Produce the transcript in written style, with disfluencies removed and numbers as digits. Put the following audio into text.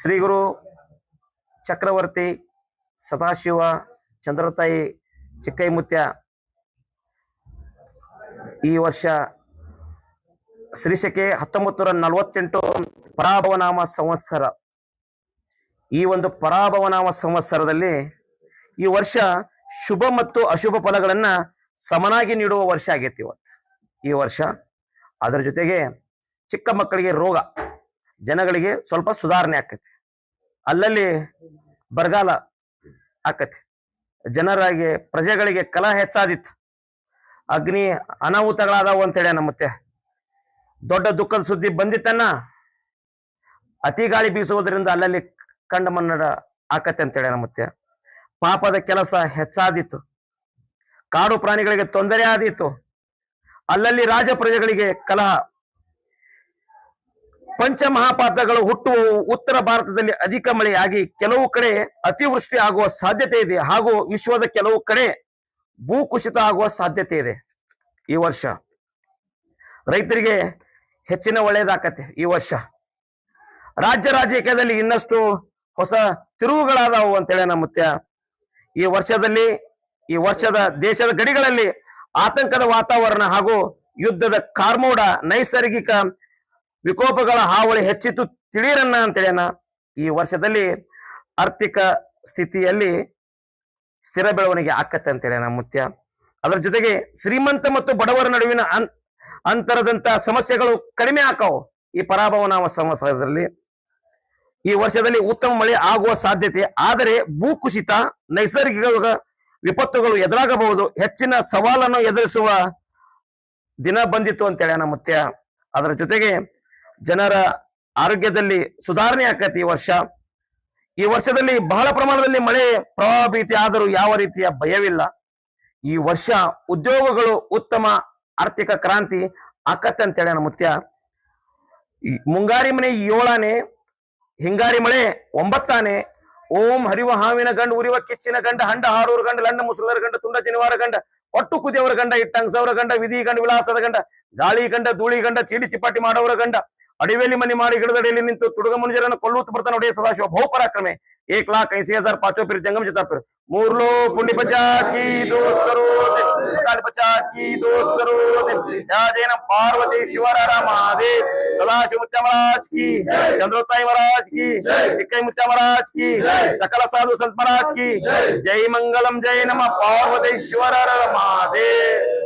ಶ್ರೀ ಗುರು ಚಕ್ರವರ್ತಿ ಸದಾಶಿವ ಚಂದ್ರತಾಯಿ ಚಿಕ್ಕೈಮುತ್ಯ ಈ ವರ್ಷ ಶ್ರೀಶಕೆ 1948 ಪರಾಭವನಾಮ ಸಂವತ್ಸರ. ಈ ಒಂದು ಪರಾಭವನಾಮ ಸಂವತ್ಸರದಲ್ಲಿ ಈ ವರ್ಷ ಶುಭ ಮತ್ತು ಅಶುಭ ಫಲಗಳನ್ನ ಸಮನಾಗಿ ನೀಡುವ ವರ್ಷ ಆಗೈತಿ ಇವತ್ತು ಈ ವರ್ಷ. ಅದರ ಜೊತೆಗೆ ಚಿಕ್ಕ ಮಕ್ಕಳಿಗೆ ರೋಗ, ಜನಗಳಿಗೆ ಸ್ವಲ್ಪ ಸುಧಾರಣೆ ಆಕತಿ, ಅಲ್ಲಲ್ಲಿ ಬರಗಾಲ ಆಕತಿ, ಜನರಿಗೆ ಪ್ರಜೆಗಳಿಗೆ ಕಲಹ ಹೆಚ್ಚಾದಿತ್ತು, ಅಗ್ನಿ ಅನಾಹುತಗಳಾದವು ಅಂತೇಳಿ ನಮ್ಮತ್ತೆ ದೊಡ್ಡ ದುಃಖದ ಸುದ್ದಿ ಬಂದಿತ್ತನ್ನ. ಅತಿ ಗಾಳಿ ಬೀಸುವುದರಿಂದ ಅಲ್ಲಲ್ಲಿ ಕಂಡ ಮನ್ನಡ ಆಕತ್ತೆ ಅಂತೇಳಿ ನಮ್ಮತ್ತೆ. ಪಾಪದ ಕೆಲಸ ಹೆಚ್ಚಾದಿತ್ತು, ಕಾಡು ಪ್ರಾಣಿಗಳಿಗೆ ತೊಂದರೆ ಆದೀತು, ಅಲ್ಲಲ್ಲಿ ರಾಜ ಪ್ರಜೆಗಳಿಗೆ ಕಲಹ. ಪಂಚಮಹಾಪಾತಗಳು ಹುಟ್ಟುವ ಉತ್ತರ ಭಾರತದಲ್ಲಿ ಅಧಿಕ ಮಳೆಯಾಗಿ ಕೆಲವು ಕಡೆ ಅತಿವೃಷ್ಟಿ ಆಗುವ ಸಾಧ್ಯತೆ ಇದೆ, ಹಾಗೂ ವಿಶ್ವದ ಕೆಲವು ಕಡೆ ಭೂಕುಸಿತ ಆಗುವ ಸಾಧ್ಯತೆ ಇದೆ. ಈ ವರ್ಷ ರೈತರಿಗೆ ಹೆಚ್ಚಿನ ಒಳ್ಳೆಯದಾಕತ್ತೆ. ಈ ವರ್ಷ ರಾಜ್ಯ ರಾಜಕೀಯದಲ್ಲಿ ಇನ್ನಷ್ಟು ಹೊಸ ತಿರುವುಗಳಾದವು ಅಂತೇಳಿ ನಮ್ಮತ್ಯ. ಈ ವರ್ಷದ ದೇಶದ ಗಡಿಗಳಲ್ಲಿ ಆತಂಕದ ವಾತಾವರಣ ಹಾಗೂ ಯುದ್ಧದ ಕಾರ್ಮೋಡ, ನೈಸರ್ಗಿಕ ವಿಕೋಪಗಳ ಹಾವಳಿ ಹೆಚ್ಚಿತು ತಿಳಿಯರನ್ನ ಅಂತೇಳಿನ. ಈ ವರ್ಷದಲ್ಲಿ ಆರ್ಥಿಕ ಸ್ಥಿತಿಯಲ್ಲಿ ಸ್ಥಿರ ಬೆಳವಣಿಗೆ ಆಕತ್ತೆ ಅಂತೇಳಿ ನಮ್ಮತ್ಯ. ಅದರ ಜೊತೆಗೆ ಶ್ರೀಮಂತ ಮತ್ತು ಬಡವರ ನಡುವಿನ ಅಂತರದಂತ ಸಮಸ್ಯೆಗಳು ಕಡಿಮೆ ಆಕಾವು ಈ ಪರಾಭವನಾಮ ಸಂವತ್ಸರದಲ್ಲಿ. ಈ ವರ್ಷದಲ್ಲಿ ಉತ್ತಮ ಮಳೆ ಆಗುವ ಸಾಧ್ಯತೆ, ಆದರೆ ಭೂಕುಸಿತ, ನೈಸರ್ಗಿಕ ವಿಪತ್ತುಗಳು ಎದುರಾಗಬಹುದು. ಹೆಚ್ಚಿನ ಸವಾಲನ್ನು ಎದುರಿಸುವ ದಿನ ಬಂದಿತ್ತು ಅಂತೇಳಿ ನಮ್ಮತ್ಯ. ಅದರ ಜೊತೆಗೆ ಜನರ ಆರೋಗ್ಯದಲ್ಲಿ ಸುಧಾರಣೆ ಆಕತಿ ಈ ವರ್ಷ. ಈ ವರ್ಷದಲ್ಲಿ ಬಹಳ ಪ್ರಮಾಣದಲ್ಲಿ ಮಳೆ ಪ್ರವಾಹ ಭೀತಿ ಆದರೂ ಯಾವ ರೀತಿಯ ಭಯವಿಲ್ಲ. ಈ ವರ್ಷ ಉದ್ಯೋಗಗಳು ಉತ್ತಮ ಆರ್ಥಿಕ ಕ್ರಾಂತಿ ಆಕತ್ತೆ ಅಂತೇಳಿ ನಮ್ಮತ್ಯ. ಮುಂಗಾರಿ ಮನೆ 7ಆನೆ, ಹಿಂಗಾರಿ ಮಳೆ 9ಆನೆ. ಓಂ ಹರಿವ ಹಾವಿನ ಗಂಡ, ಉರಿವ ಕಿಚ್ಚಿನ ಗಂಡ, ಹಂಡ ಹಾರೂರ ಗಂಡ, ಲಂಡ ಮುಸಲರ ಗಂಡ, ತುಂಡ ಜನಿವಾರ ಗಂಡ, ಒಟ್ಟು ಕುದಿಯವರ ಗಂಡ, ಇಟ್ಟಂಗಸವರ ಗಂಡ, ವಿಧಿ ಗಂಡ, ವಿಲಾಸದ ಗಂಡ, ಗಾಳಿ ಗಂಡ, ಧೂಳಿ ಗಂಡ, ಚೀಡಿ ಚಿಪಾಟಿ ಮಾಡೋರ ಗಂಡ, ಅಡಿವೇಲಿ ಮನಿ ಮಾಡಿ ಗಿಡದಡಿಯಲ್ಲಿ ನಿಂತು ತುಡುಗ ಮನುಜರನ್ನು ಕೊಲ್ಲುತ್ತ ಬರ್ತಾನೆ ಒಡೆಯ ಸದಾಶಿವ ಬಹುಪರಾಕ್ರಮೆ. 1,80,000 ಪಾಚೋ ಪಿರ್ ಜಂಗಮ ಜತಾಪಿರ್ ಮೂರ್ಲೋ ಪುಂಡಿ ಪಚಾಕಿ ದೋಸ್ತರು ಪಚಾಕಿ ದೋಸ್ತರು ಜೈನ ಪಾರ್ವತಿ ಶಿವರ ಮಹಾದೇವ್ ಸದಾಶಿವ ಮುತ್ಯ ಮಹಾರಾಜ್ ಕಿ, ಚಂದ್ರತಾಯಿ ಮಹಾರಾಜ್ ಕಿ, ಚಿಕ್ಕೈ ಮುತ್ಯ ಮಹಾರಾಜ್ ಕಿ, ಸಕಲ ಸಾಧು ಸಂತ ಮಹಾರಾಜ್ ಕಿ ಜೈ. ಮಂಗಲಂ ಜೈ ನಮ ಪಾರ್ವತಿ ಶಿವರ ಮಹಾದೇವ್.